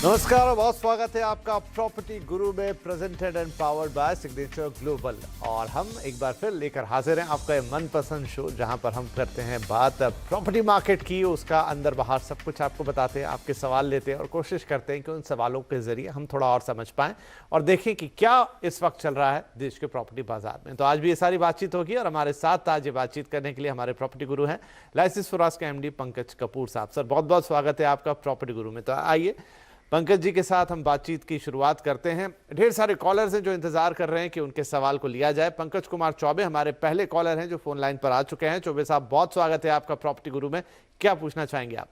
नमस्कार और बहुत स्वागत है आपका प्रॉपर्टी गुरु में, presented and powered by signature global. और हम एक बार फिर लेकर हाजिर हैं आपका मनपसंद शो, जहां पर हम करते हैं बात प्रॉपर्टी मार्केट की, उसका अंदर बाहर सब कुछ आपको बताते हैं, आपके सवाल लेते हैं और कोशिश करते हैं कि उन सवालों के जरिए हम थोड़ा और समझ पाएं और देखें कि क्या इस वक्त चल रहा है देश के प्रॉपर्टी बाजार में। तो आज भी ये सारी बातचीत होगी और हमारे साथ आज ये बातचीत करने के लिए हमारे प्रॉपर्टी गुरु हैं लाइसेंस फराज के एमडी पंकज कपूर साहब। सर बहुत बहुत स्वागत है आपका प्रॉपर्टी गुरु में। तो आइए पंकज जी के साथ हम बातचीत की शुरुआत करते हैं। ढेर सारे कॉलर्स हैं जो इंतजार कर रहे हैं कि उनके सवाल को लिया जाए। पंकज कुमार चौबे हमारे पहले कॉलर हैं जो फोन लाइन पर आ चुके हैं। चौबे साहब बहुत स्वागत है आपका प्रॉपर्टी गुरु में, क्या पूछना चाहेंगे आप?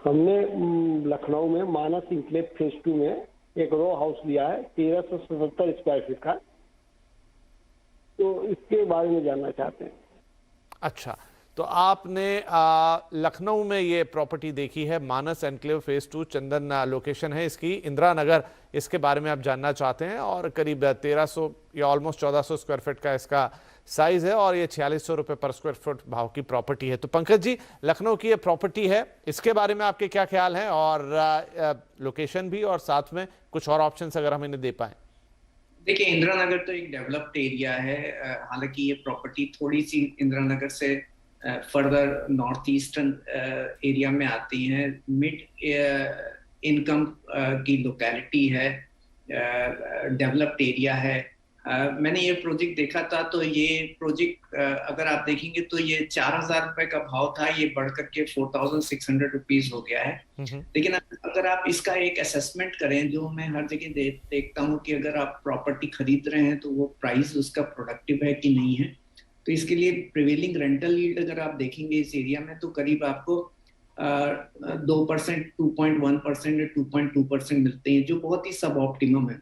हमने लखनऊ में मानस इंक्लेव फेज 2 में एक रो हाउस लिया है 1377 स्क्वायर फीट का, तो इसके बारे में जानना चाहते हैं। अच्छा, तो आपने लखनऊ में ये प्रॉपर्टी देखी है, मानस एनक्लेव फेज 2, चंदन लोकेशन है इसकी, इंदिरा नगर, इसके बारे में आप जानना चाहते हैं। और करीब 1300 या ऑलमोस्ट 1400 स्क्वायर फीट का इसका साइज है और ये 4600 रुपये पर स्क्वायर फुट भाव की प्रॉपर्टी है। तो पंकज जी, लखनऊ की ये प्रॉपर्टी है, इसके बारे में आपके क्या ख्याल हैं और लोकेशन भी और साथ में कुछ और ऑप्शन अगर हम इन्हें दे पाए? देखिए, इंदिरा नगर तो एक डेवलप्ड एरिया है। हालांकि ये प्रॉपर्टी थोड़ी सी इंदिरा नगर से फर्दर नॉर्थ ईस्टर्न एरिया में आती हैं। मिड इनकम की लोकेलिटी है, डेवलप्ड एरिया है। मैंने ये प्रोजेक्ट देखा था, तो ये प्रोजेक्ट अगर आप देखेंगे तो ये 4000 रुपए का भाव था, ये बढ़ करके 4600 रुपीज हो गया है। लेकिन अगर आप इसका एक असेसमेंट करें, जो मैं हर जगह देखता हूँ कि अगर आप प्रॉपर्टी खरीद रहे हैं तो वो प्राइस उसका प्रोडक्टिव है कि नहीं है, तो इसके लिए प्रिवेलिंग रेंटल यील्ड अगर आप देखेंगे इस एरिया में तो करीब आपको 2%, 2.1% या 2.2% मिलते हैं, जो बहुत ही सब ऑप्टिमम है।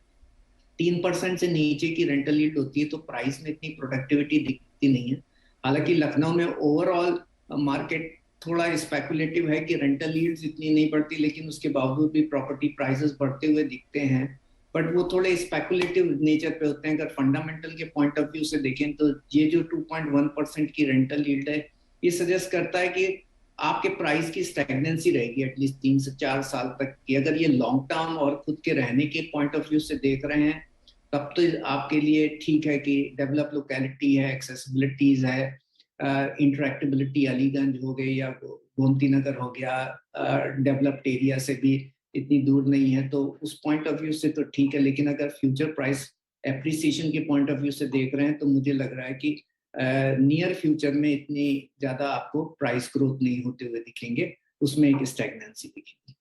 3% से नीचे की रेंटल यील्ड होती है तो प्राइस में इतनी प्रोडक्टिविटी दिखती नहीं है। हालांकि लखनऊ में ओवरऑल मार्केट थोड़ा स्पेकुलेटिव है कि रेंटल यील्ड्स इतनी नहीं बढ़ती, लेकिन उसके बावजूद भी प्रॉपर्टी प्राइसेस बढ़ते हुए दिखते हैं, बट वो थोड़े स्पेकुलेटिव नेचर पे होते हैं। अगर फंडामेंटल के पॉइंट ऑफ व्यू से देखें तो ये जो 2.1% की रेंटल यील्ड है, ये सजेस्ट करता है कि आपके प्राइस की स्टैग्नेंसी रहेगी एटलीस्ट 3 से 4 साल तक की। अगर ये लॉन्ग टर्म और खुद के रहने के पॉइंट ऑफ व्यू से देख रहे हैं तब तो आपके लिए ठीक है कि डेवलप लोकेलिटी है, एक्सेसिबिलिटीज है, इंटरेक्टिबिलिटी अलीगंज हो गई या गोमती नगर हो गया, डेवलप्ड एरिया से भी इतनी दूर नहीं है, तो उस पॉइंट ऑफ व्यू से तो ठीक है। लेकिन अगर फ्यूचर प्राइस एप्रिसिएशन के पॉइंट ऑफ व्यू से देख रहे हैं तो मुझे लग रहा है कि नियर फ्यूचर में इतनी ज्यादा आपको प्राइस ग्रोथ नहीं होते हुए दिखेंगे, उसमें एक स्टैग्नेंसी दिखेगी।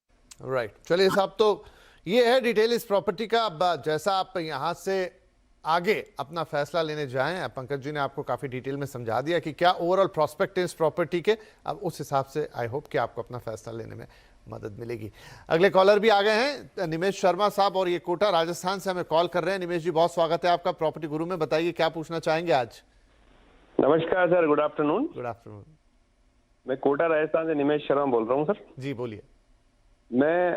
राइट, चलिए साहब, तो ये है डिटेल इस प्रॉपर्टी का। अब जैसा आप यहाँ से आगे अपना फैसला लेने जाएं, पंकज जी ने आपको काफ़ी डिटेल में समझा दिया कि क्या ओवरऑल प्रोस्पेक्ट है इस प्रॉपर्टी के। अब उस हिसाब से आई होप कि आपको अपना फैसला लेने में मदद मिलेगी। अगले कॉलर भी आ गए हैं, निमेश शर्मा साहब, और ये कोटा राजस्थान से हमें कॉल कर रहे हैं। निमेश जी बहुत स्वागत है आपका प्रॉपर्टी गुरु में, बताइए क्या पूछना चाहेंगे आज? नमस्कार sir, good afternoon. Good afternoon. मैं कोटा राजस्थान से निमेश शर्मा बोल रहा हूँ सर। जी बोलिए। मैं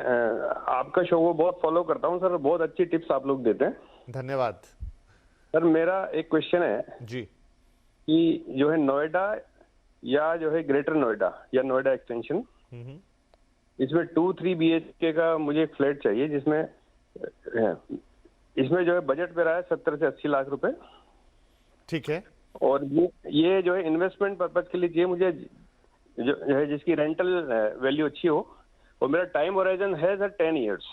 आपका शो को बहुत फॉलो करता हूँ सर, बहुत अच्छी टिप्स आप लोग देते हैं। धन्यवाद सर। मेरा एक क्वेश्चन है जी कि जो है नोएडा या जो है ग्रेटर नोएडा या नोएडा एक्सटेंशन, इसमें 2-3 BHK का मुझे एक फ्लैट चाहिए, जिसमें इसमें जो है बजट पे रहा है 70 से 80 लाख रुपए। ठीक है। और ये जो है इन्वेस्टमेंट पर्पज के लिए चाहिए मुझे, जो है जिसकी रेंटल वैल्यू अच्छी हो, और मेरा टाइम होराइजन है सर 10 ईयर्स।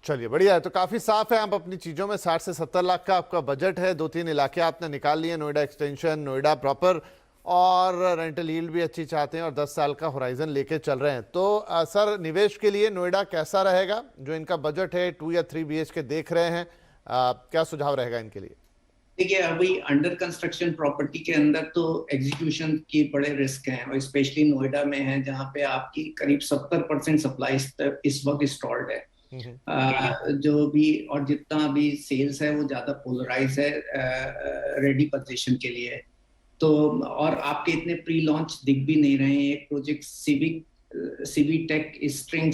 चलिए बढ़िया है, तो काफी साफ है आप अपनी चीजों में। 60 से 70 लाख का आपका बजट है, 2-3 इलाके आपने निकाल लिए, नोएडा एक्सटेंशन, नोएडा प्रॉपर, और रेंटल यील्ड भी अच्छी चाहते हैं और 10 साल का होराइजन लेके चल रहे हैं। तो सर, निवेश के लिए नोएडा कैसा रहेगा? जो इनका बजट है 2 या 3 BHK देख रहे हैं, क्या सुझाव रहेगा इनके लिए? देखिए, अभी अंडर कंस्ट्रक्शन प्रॉपर्टी के अंदर तो एग्जीक्यूशन के बड़े रिस्क हैं, और स्पेशली नोएडा में है जहां पे आपकी करीब 70% सप्लाई इस वक्त स्टॉल्ड है। जो भी और जितना भी सेल्स है वो ज्यादा पोलराइज है रेडी पोजीशन के लिए। तो और आपके इतने प्री लॉन्च दिख भी नहीं रहे हैं। एक प्रोजेक्ट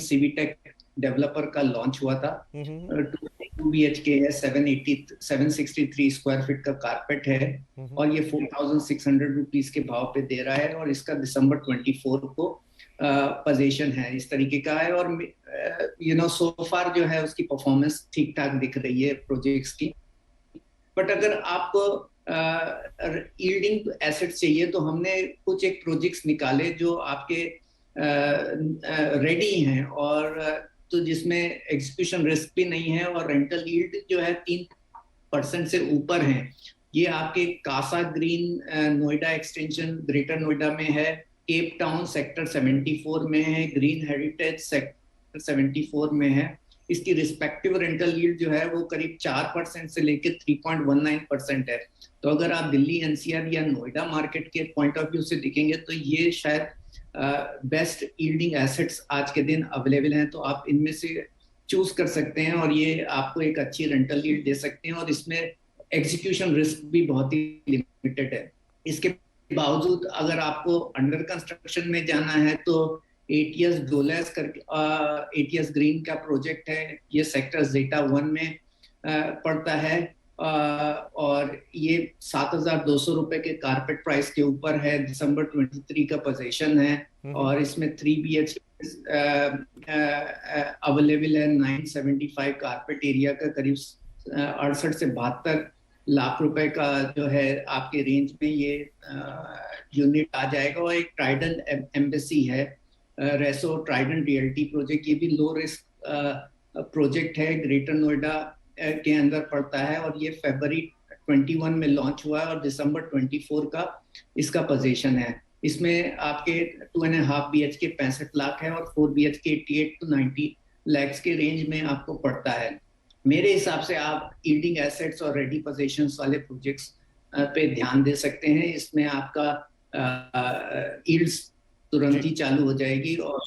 सीवीटेक डेवलपर का लॉन्च हुआ था, 2 BHK है, 763 स्क्वायर फीट का कारपेट है, और ये 4600 रुपीज के भाव पे दे रहा है, और इसका दिसंबर 24 को पोजीशन है, इस तरीके का है। और सो फार जो है उसकी परफॉर्मेंस ठीक ठाक दिख रही है प्रोजेक्ट्स की। बट अगर आपको यील्डिंग एसेट्स चाहिए तो हमने कुछ एक प्रोजेक्ट्स निकाले जो आपके रेडी हैं, और तो जिसमें एग्जीक्यूशन रिस्क भी नहीं है और रेंटल यील्ड जो है 3% से ऊपर है। ये आपके Casa Green Noida extension Greater Noida में है, केप टाउन सेक्टर 74 में है, ग्रीन हेरिटेज सेक्टर 74 में है। इसकी रिस्पेक्टिव रेंटल यील्ड जो है वो करीब 4% से लेकर 3.19% है। तो अगर आप दिल्ली एनसीआर या नोएडा मार्केट के पॉइंट ऑफ व्यू से देखेंगे तो ये शायद बेस्ट यील्डिंग एसेट्स आज के दिन अवेलेबल हैं। तो आप इनमें से चूज कर सकते हैं और ये आपको एक अच्छी रेंटल यील्ड दे सकते हैं, और इसमें एग्जीक्यूशन रिस्क भी बहुत ही लिमिटेड है। इसके बावजूद अगर आपको अंडर कंस्ट्रक्शन में जाना है तो एटीएस डोलेस करके एटीएस ग्रीन का प्रोजेक्ट है, ये सेक्टर जेटा 1 में पड़ता है, और ये 7,200 रुपए के कारपेट प्राइस के ऊपर है। दिसंबर 23 का पोजीशन है, और इसमें 3 BH अवेलेबल है। 975 कारपेट एरिया का करीब 68 से 72 लाख रुपए का जो है आपके रेंज में ये यूनिट आ जाएगा। और एक ट्राइडेंट एम्बेसी है, रेसो ट्राइडेंट रियल्टी प्रोजेक्ट, ये भी लो रिस्क प्रोजेक्ट है, ग्रेटर नोएडा के अंदर पड़ता है, और ये फरवरी 21 में लॉन्च हुआ है और दिसंबर 24 का इसका पोजीशन है। इसमें आपके 2.5 BHK 65 लाख है, और 4 BHK 88 to 90 lakhs के रेंज में आपको पड़ता है। मेरे हिसाब से आप यील्डिंग एसेट्स और रेडी पोजीशंस वाले प्रोजेक्ट्स पे ध्यान दे सकते हैं। इसमें आपका यील्ड्स तुरंत ही चालू हो जाएगी और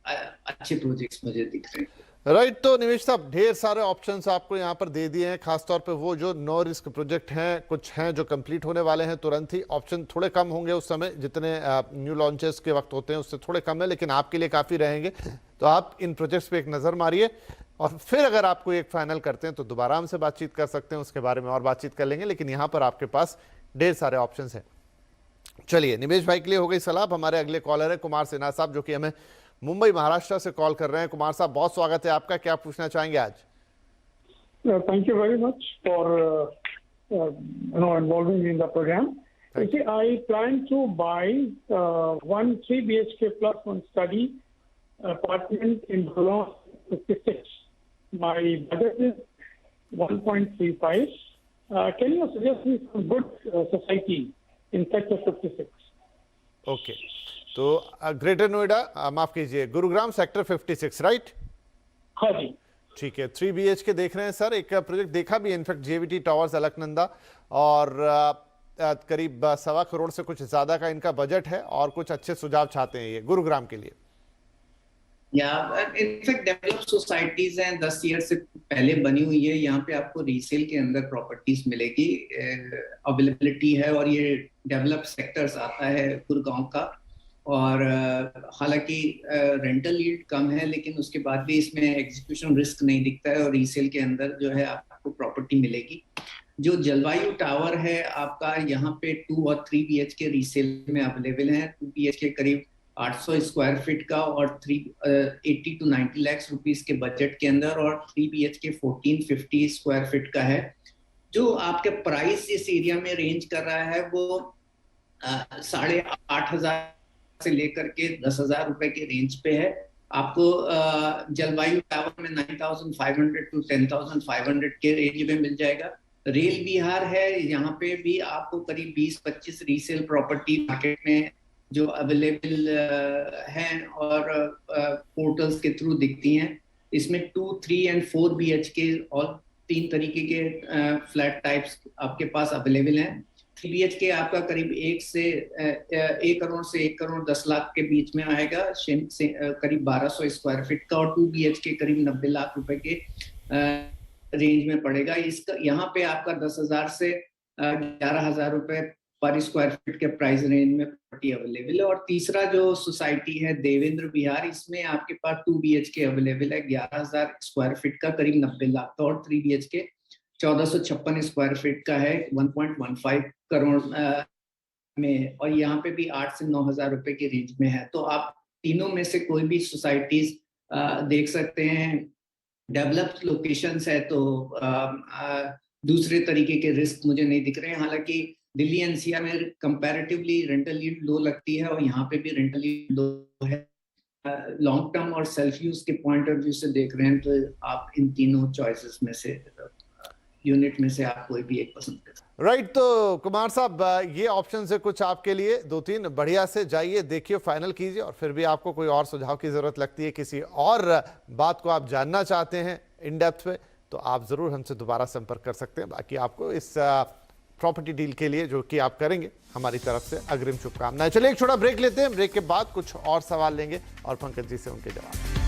अच्छे प्रोजेक्ट्स मुझे दिख रहे हैं। राइट, तो निमेश साहब ढेर सारे ऑप्शंस आपको यहाँ पर दे दिए हैं, खासतौर पे वो जो नो रिस्क प्रोजेक्ट हैं, कुछ हैं जो कंप्लीट होने वाले हैं तुरंत ही। ऑप्शन थोड़े कम होंगे उस समय, जितने न्यू लॉन्चेस के वक्त होते हैं उससे थोड़े कम है, लेकिन आपके लिए काफ़ी रहेंगे। तो आप इन प्रोजेक्ट्स पे एक नज़र मारिए, और फिर अगर आपको एक फाइनल करते हैं तो दोबारा हमसे बातचीत कर सकते हैं, उसके बारे में और बातचीत कर लेंगे। लेकिन यहाँ पर आपके पास ढेर सारे ऑप्शंस हैं। चलिए, निमेश भाई के लिए हो गई सलाह। हमारे अगले कॉलर है कुमार सिन्हा साहब, जो कि हमें मुंबई महाराष्ट्र से कॉल कर रहे हैं। कुमार साहब, बहुत स्वागत है आपका, क्या पूछना चाहेंगे आज? Thank you very much for involving me in the program. See, I plan to buy one 3 BHK plus one study apartment in Boulogne 56. My budget is 1.35. Can you suggest me some good society in sector 56? Okay, तो greater Noida, माफ कीजिए, Gurugram sector 56, right? हाँ जी, ठीक है। 3 BHK देख रहे हैं sir. एक प्रोजेक्ट देखा भी इनफैक्ट, JVT टावर्स अलकनंदा, और करीब 1.25 करोड़ से कुछ ज्यादा का इनका बजट है, और कुछ अच्छे सुझाव चाहते हैं ये गुरुग्राम के लिए। इनफैक्ट डेवलप सोसाइटीज हैं, 10 ईयर से पहले बनी हुई है। यहाँ पे आपको रीसेल के अंदर प्रॉपर्टीज मिलेगी, अवेलेबिलिटी है, और ये डेवलप सेक्टर्स आता है गुड़गांव का। और हालांकि रेंटल यील्ड कम है, लेकिन उसके बाद भी इसमें एग्जीक्यूशन रिस्क नहीं दिखता है, और रीसेल के अंदर जो है आपको प्रॉपर्टी मिलेगी। जो जलवायु टावर है आपका, यहाँ पे 2 और 3 BHK रीसेल में अवेलेबल है। 2 BHK करीब 800 स्क्वायर फीट का और 80 to 90 लाख रुपीस के बजट के अंदर, और 3 BHK 1450 स्क्वायर फीट का है। जो आपके प्राइस इस एरिया में रेंज कर रहा है वो 8,500 से लेकर के 10,000 रुपए के रेंज पे है। आपको जलवायु टावर में 9,500 to 10,500 के रेंज में मिल जाएगा। रेल विहार है, यहाँ पे भी आपको करीब 20-25 रीसेल प्रॉपर्टी मार्केट में जो अवेलेबल हैं और पोर्टल्स के थ्रू दिखती हैं। इसमें 2, 3 एंड 4 BHK और 3 तरीके के फ्लैट टाइप्स आपके पास अवेलेबल हैं। 3 BHK आपका करीब 1 करोड़ से 1 करोड़ 10 लाख के बीच में आएगा, करीब 1200 स्क्वायर फीट का, और 2 BHK करीब 90 लाख रुपए के रेंज में पड़ेगा। इसका यहाँ पे आपका 10,000 से 11,000 रुपए पर स्क्वायर फीट के प्राइस रेंज में प्रॉपर्टी अवेलेबल है। और तीसरा जो सोसाइटी है देवेंद्र विहार, इसमें आपके पास 2 BHK अवेलेबल है, 11,000 स्क्वायर फीट का, करीब 90 लाख का, और 3 BHK 1456 स्क्वायर फीट का है, 1.15 करोड़ में, और यहाँ पे भी 8 से 9,000 रुपए के रेंज में है। तो आप तीनों में से कोई भी सोसाइटीज देख सकते हैं। डेवलप्ड लोकेशंस है तो दूसरे तरीके के रिस्क मुझे नहीं दिख रहे हैं। हालांकि दिल्ली एनसीआर में कंपैरेटिवली रेंटल यील्ड लो लगती है और यहाँ पे भी रेंटल यील्ड लो है। लॉन्ग टर्म और सेल्फ यूज के पॉइंट ऑफ व्यू से देख रहे हैं तो आप इन तीनों चॉइसेस में से यूनिट में से आप कोई भी एक पसंद करें। राइट, तो कुमार साहब ये ऑप्शन है कुछ आपके लिए, 2-3 बढ़िया से जाइए, देखिए, फाइनल कीजिए, और फिर भी आपको कोई और सुझाव की जरूरत लगती है, किसी और बात को आप जानना चाहते हैं इन डेप्थ पे, तो आप जरूर हमसे दोबारा संपर्क कर सकते हैं। बाकी आपको इस प्रॉपर्टी डील के लिए जो कि आप करेंगे, हमारी तरफ से अग्रिम शुभकामनाएं। चलिए एक छोटा ब्रेक लेते हैं, ब्रेक के बाद कुछ और सवाल लेंगे और पंकज जी से उनके जवाब।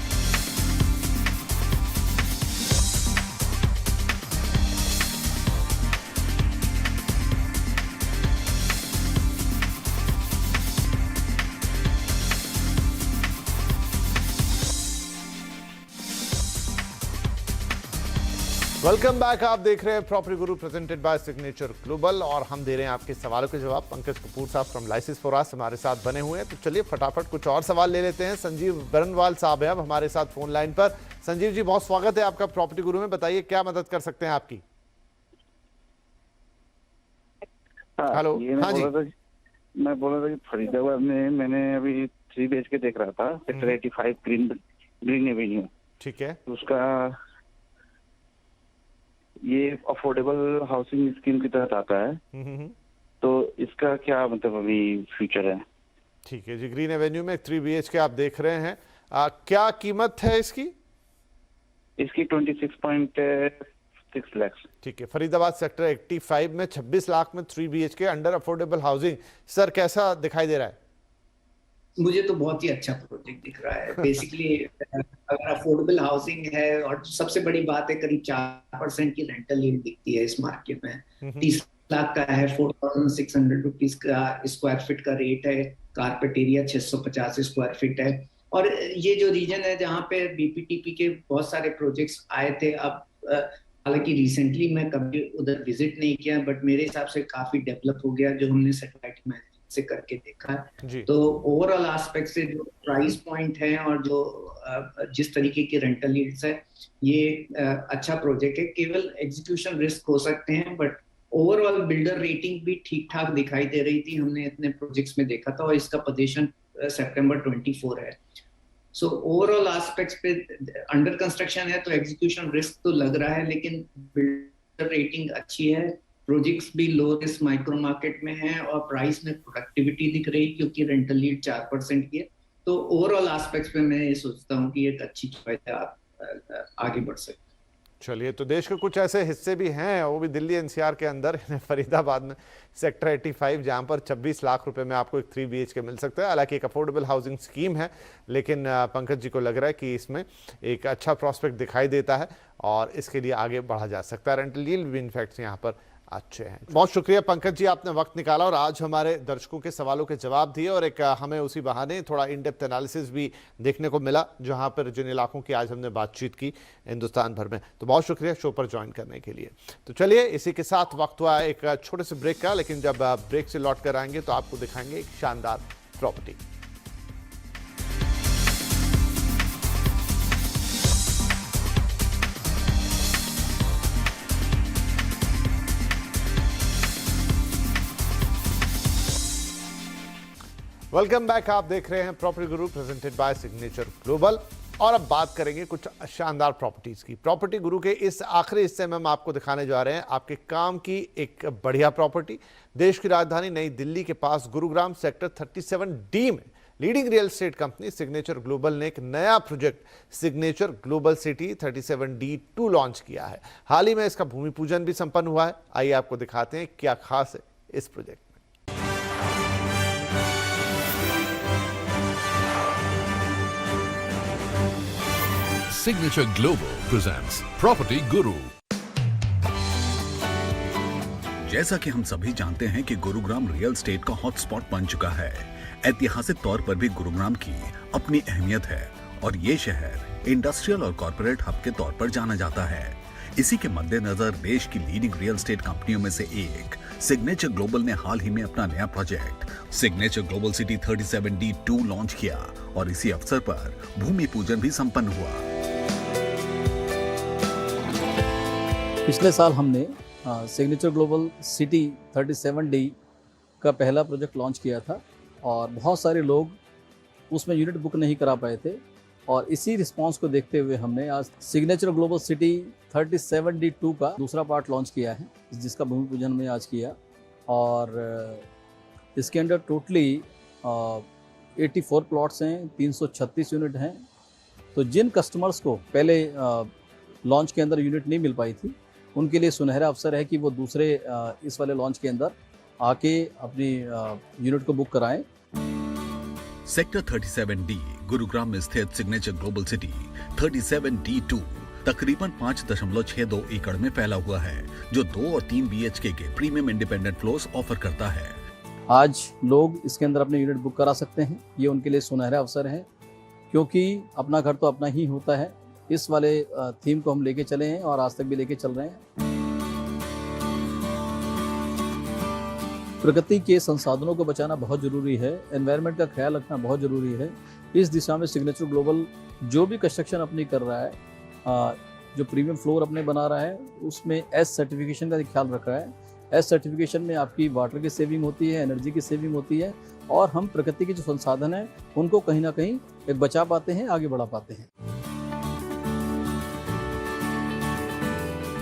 वेलकम बैक, आप देख रहे हैं property Guru presented by signature global और हम दे रहे हैं आपके सवालों के जवाब। पंकज कपूर साहब फ्रॉम लाइसेंस फॉर अस हमारे साथ बने हुए हैं, तो चलिए फटाफट कुछ और सवाल ले लेते हैं। संजीव बरनवाल साहब हैं अब हमारे साथ फोन लाइन पर। संजीव जी, बहुत स्वागत है आपका प्रॉपर्टी गुरु में, बताइए क्या मदद कर सकते हैं आपकी। हेलो। हाँ जी, मैं बोल रहा था कि फरीदाबाद में मैंने अभी 3 BHK देख रहा था, सेक्टर 85 ग्रीन एवेन्यू। ठीक है, उसका ये अफोर्डेबल हाउसिंग स्कीम की तहत आता है, तो इसका क्या मतलब अभी फ्यूचर है? ठीक है जी, ग्रीन एवेन्यू में 3 BHK आप देख रहे हैं, क्या कीमत है इसकी? इसकी 26.6 लाख। ठीक है, फरीदाबाद सेक्टर 85 में 26 लाख में 3 BHK under affordable housing. Sir कैसा दिखाई दे रहा है? मुझे तो बहुत ही अच्छा प्रोजेक्ट दिख रहा है। बेसिकली अगर अफोर्डेबल हाउसिंग है और सबसे बड़ी बात है करीब 4% की रेंटल यील्ड दिखती है इस मार्केट में। 30 लाख का है, 4,600 रुपीज का स्क्वायर फीट का रेट है, कारपेट एरिया 650 स्क्वायर फीट है। और ये जो रीजन है जहाँ पे बीपीटीपी के बहुत सारे प्रोजेक्ट्स आए थे, अब हालांकि रिसेंटली मैं कभी उधर विजिट नहीं किया, बट मेरे हिसाब से काफी डेवलप हो गया जो हमने सैटेलाइट में से करके देखा है। तो ओवरऑल एस्पेक्ट से जो प्राइस पॉइंट है और जो जिस तरीके की रेंटल यील्ड्स है, ये अच्छा प्रोजेक्ट है। केवल एग्जीक्यूशन रिस्क हो सकते हैं, बट ओवरऑल बिल्डर रेटिंग भी ठीक ठाक दिखाई दे रही थी, हमने इतने प्रोजेक्ट्स में देखा था, और इसका पोजीशन सितंबर 24 है। सो ओवरऑल एस्पेक्ट्स पे अंडर कंस्ट्रक्शन है तो एग्जीक्यूशन रिस्क तो लग रहा है, लेकिन बिल्डर रेटिंग अच्छी है, प्रोजेक्ट्स भी लो रिस्क माइक्रो मार्केट में है, और प्राइस में प्रोडक्टिविटी दिख रही क्योंकि रेंटल यील्ड 4% की है। तो ओवरऑल एस्पेक्ट्स पे मैं ये सोचता हूँ कि एक अच्छी चॉइस है, आप आगे बढ़ सकते हैं। चलिए, तो देश के कुछ ऐसे हिस्से भी हैं, वो भी दिल्ली एनसीआर के अंदर, फरीदाबाद में सेक्टर 85, जहां पर 26 लाख रुपए में आपको एक 3 BHK मिल सकता है। हालांकि एक अफोर्डेबल हाउसिंग स्कीम है, लेकिन पंकज जी को लग रहा है कि इसमें एक अच्छा प्रॉस्पेक्ट दिखाई देता है और इसके लिए आगे बढ़ा जा सकता है। रेंटल यील्ड भी इनफैक्ट यहाँ पर अच्छे हैं। बहुत शुक्रिया पंकज जी, आपने वक्त निकाला और आज हमारे दर्शकों के सवालों के जवाब दिए, और एक हमें उसी बहाने थोड़ा इन डेप्थ एनालिसिस भी देखने को मिला जहां पर जिन इलाकों की आज हमने बातचीत की हिंदुस्तान भर में। तो बहुत शुक्रिया शो पर ज्वाइन करने के लिए। तो चलिए, इसी के साथ वक्त हुआ एक छोटे से ब्रेक का, लेकिन जब ब्रेक से लौट कर आएंगे तो आपको दिखाएंगे एक शानदार प्रॉपर्टी। वेलकम बैक, आप देख रहे हैं property Guru presented by signature global, और अब बात करेंगे कुछ शानदार प्रॉपर्टीज की। प्रॉपर्टी गुरु के इस आखिरी हिस्से में हम आपको दिखाने जा रहे हैं आपके काम की एक बढ़िया प्रॉपर्टी। देश की राजधानी नई दिल्ली के पास गुरुग्राम सेक्टर 37D में leading real estate company signature global ने एक नया project signature global city 37D2 launch किया है। हाल ही में इसका भूमि पूजन भी संपन्न हुआ है। आइए आपको दिखाते हैं क्या खास है इस project. Signature Global presents Property Guru। जैसा कि हम सभी जानते हैं कि गुरुग्राम रियल एस्टेट का हॉटस्पॉट बन चुका है। ऐतिहासिक तौर पर भी गुरुग्राम की अपनी अहमियत है और ये शहर इंडस्ट्रियल और कॉर्पोरेट हब के तौर पर जाना जाता है। इसी के मद्देनजर देश की लीडिंग रियल एस्टेट कंपनियों में से एक सिग्नेचर ग्लोबल ने हाल ही में अपना नया project signature global city 37D2 launch किया और इसी अवसर पर भूमि पूजन भी संपन्न हुआ। पिछले साल हमने सिग्नेचर ग्लोबल सिटी 37D का पहला प्रोजेक्ट लॉन्च किया था और बहुत सारे लोग उसमें यूनिट बुक नहीं करा पाए थे और इसी रिस्पांस को देखते हुए हमने आज सिग्नेचर ग्लोबल सिटी 37D2 का दूसरा पार्ट लॉन्च किया है, जिसका भूमि पूजन हमने आज किया। और इसके अंदर टोटली 84 प्लॉट्स हैं, 336 यूनिट हैं। तो जिन कस्टमर्स को पहले लॉन्च के अंदर यूनिट नहीं मिल पाई थी, उनके लिए सुनहरा अवसर है कि वो दूसरे इस वाले लॉन्च के अंदर आके अपनी यूनिट को बुक कराएं। सेक्टर 37D गुरुग्राम में स्थित सिग्नेचर ग्लोबल सिटी 37D2 तकरीबन 5.62 एकड़ में फैला हुआ है, जो 2 और 3 BHK के प्रीमियम इंडिपेंडेंट फ्लोर्स ऑफर करता है। आज लोग इसके अंदर अपने यूनिट बुक करा सकते हैं। ये उनके लिए सुनहरा अवसर है, क्योंकि अपना घर तो अपना ही होता है। इस वाले थीम को हम लेके चले हैं और आज तक भी लेके चल रहे हैं। प्रकृति के संसाधनों को बचाना बहुत ज़रूरी है, एनवायरनमेंट का ख्याल रखना बहुत ज़रूरी है। इस दिशा में सिग्नेचर ग्लोबल जो भी कंस्ट्रक्शन अपनी कर रहा है, जो प्रीमियम फ्लोर अपने बना रहा है, उसमें एस सर्टिफिकेशन का ख्याल रख रहा है। एस सर्टिफिकेशन में आपकी वाटर की सेविंग होती है, एनर्जी की सेविंग होती है और हम प्रकृति के जो संसाधन हैं उनको कहीं ना कहीं एक बचा पाते हैं, आगे बढ़ा पाते हैं।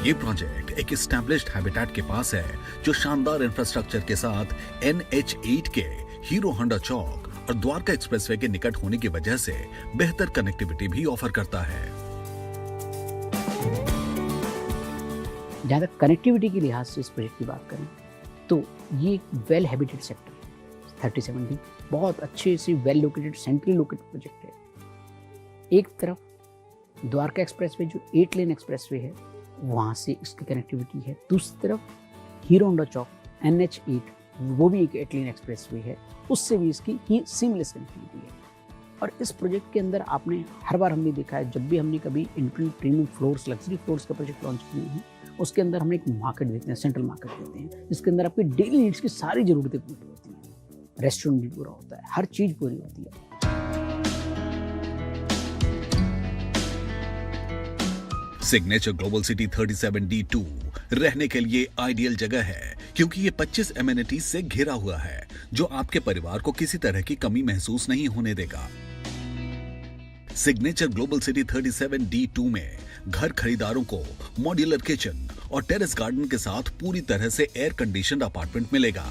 ये प्रोजेक्ट एक एस्टैब्लिश्ड हैबिटेट के पास है, जो शानदार इंफ्रास्ट्रक्चर के साथ NH8 के हीरो होंडा चौक और द्वारका एक्सप्रेसवे के निकट होने की वजह से बेहतर कनेक्टिविटी भी ऑफर करता है। जहाँ तक कनेक्टिविटी के लिहाज से इस प्रोजेक्ट की बात करें तो ये एक वेल हैबिटेड सेक्टर है। 37D बहुत अच्छे से well located, centrally located project है। एक तरफ द्वारका एक्सप्रेसवे जो 8 लेन एक्सप्रेसवे है, वहाँ से इसकी कनेक्टिविटी है। दूसरी तरफ हीरो होंडा चौक NH8, वो भी एक 8 लेन एक्सप्रेसवे है, उससे भी इसकी ही सीमलेस कनेक्टिविटी है। और इस प्रोजेक्ट के अंदर आपने हर बार हमने देखा है, जब भी हमने कभी independent premium floors, luxury floors का प्रोजेक्ट लॉन्च किए हैं, उसके अंदर हम एक मार्केट देते हैं, सेंट्रल मार्केट देते हैं, जिसके अंदर आपकी डेली नीड्स की सारी ज़रूरतें पूरी होती हैं। रेस्टोरेंट भी पूरा होता है, हर चीज़ पूरी होती है। सिग्नेचर ग्लोबल सिटी 37D2 रहने के लिए आइडियल जगह है, क्योंकि ये 25 एमिनिटीज से घिरा हुआ है, जो आपके परिवार को किसी तरह की कमी महसूस नहीं होने देगा। सिग्नेचर ग्लोबल सिटी 37D2 में घर खरीदारों को मॉड्यूलर किचन और टेरेस गार्डन के साथ पूरी तरह से एयर कंडीशनड अपार्टमेंट मिलेगा।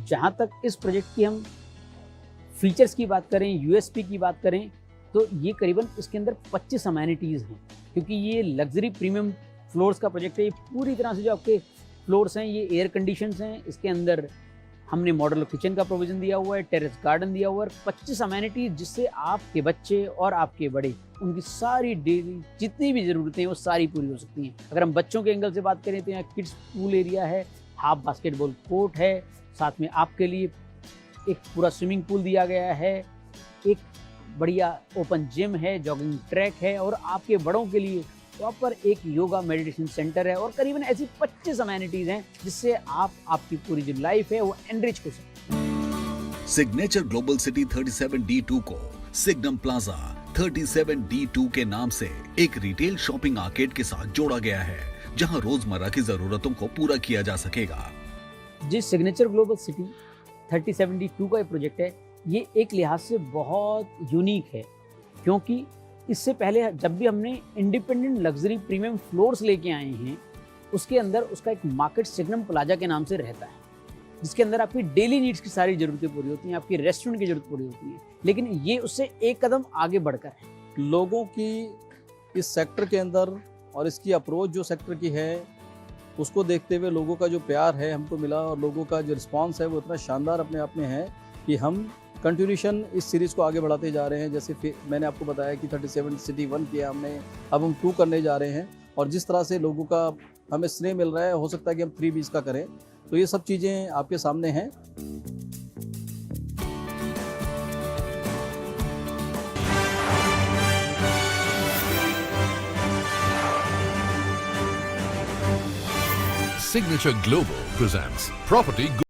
जहाँ तक इस प्रोजेक्ट की हम फीचर्स की बात करें, USP की बात करें, तो ये करीबन इसके अंदर 25 अमेनिटीज़ हैं, क्योंकि ये लग्जरी प्रीमियम फ्लोर्स का प्रोजेक्ट है। ये पूरी तरह से जो आपके फ्लोर्स हैं ये एयर कंडीशंस हैं। इसके अंदर हमने मॉडल किचन का प्रोविज़न दिया हुआ है, टेरेस गार्डन दिया हुआ है, 25 अमेनिटीज़, जिससे आपके बच्चे और आपके बड़े, उनकी सारी डेली जितनी भी ज़रूरतें हैं वो सारी पूरी हो सकती हैं। अगर हम बच्चों के एंगल से बात करें तो यहाँ किड्स पूल एरिया है, हाफ बास्केटबॉल कोर्ट है, साथ में आपके लिए एक पूरा स्विमिंग पूल दिया गया है, एक बढ़िया ओपन जिम है, जॉगिंग ट्रैक है, और आपके बड़ों के लिए प्रॉपर एक योगा मेडिटेशन सेंटर है, और करीबन ऐसी 25 अमेनिटीज हैं जिससे आप आपकी पूरी जो लाइफ है वो एनरिच हो सकते। सिग्नेचर ग्लोबल सिटी 37D2 को सिग्नम प्लाजा 37D2 के नाम से एक रिटेल शॉपिंग आर्केड के साथ जोड़ा गया है, जहां रोजमर्रा की जरूरतों को पूरा किया जा सकेगा। जिस सिग्नेचर ग्लोबल सिटी 37D2 का ये प्रोजेक्ट है, ये एक लिहाज से बहुत यूनिक है, क्योंकि इससे पहले जब भी हमने इंडिपेंडेंट लग्जरी प्रीमियम फ्लोर्स लेके आए हैं, उसके अंदर उसका एक मार्केट सिग्नम प्लाजा के नाम से रहता है, जिसके अंदर आपकी डेली नीड्स की सारी ज़रूरतें पूरी होती हैं, आपकी रेस्टोरेंट की ज़रूरत पूरी होती है। लेकिन ये उससे एक कदम आगे बढ़कर है। लोगों की इस सेक्टर के अंदर और इसकी अप्रोच जो सेक्टर की है, उसको देखते हुए लोगों का जो प्यार है हमको मिला, और लोगों का जो रिस्पांस है वो इतना शानदार अपने आप में है कि हम कंटिन्यूशन इस सीरीज़ को आगे बढ़ाते जा रहे हैं। जैसे मैंने आपको बताया कि 37 सिटी 1 किया हमने, अब हम 2 करने जा रहे हैं, और जिस तरह से लोगों का हमें स्नेह मिल रहा है, हो सकता है कि हम 3 का करें। तो ये सब चीज़ें आपके सामने हैं। Signature Global presents Property Guru.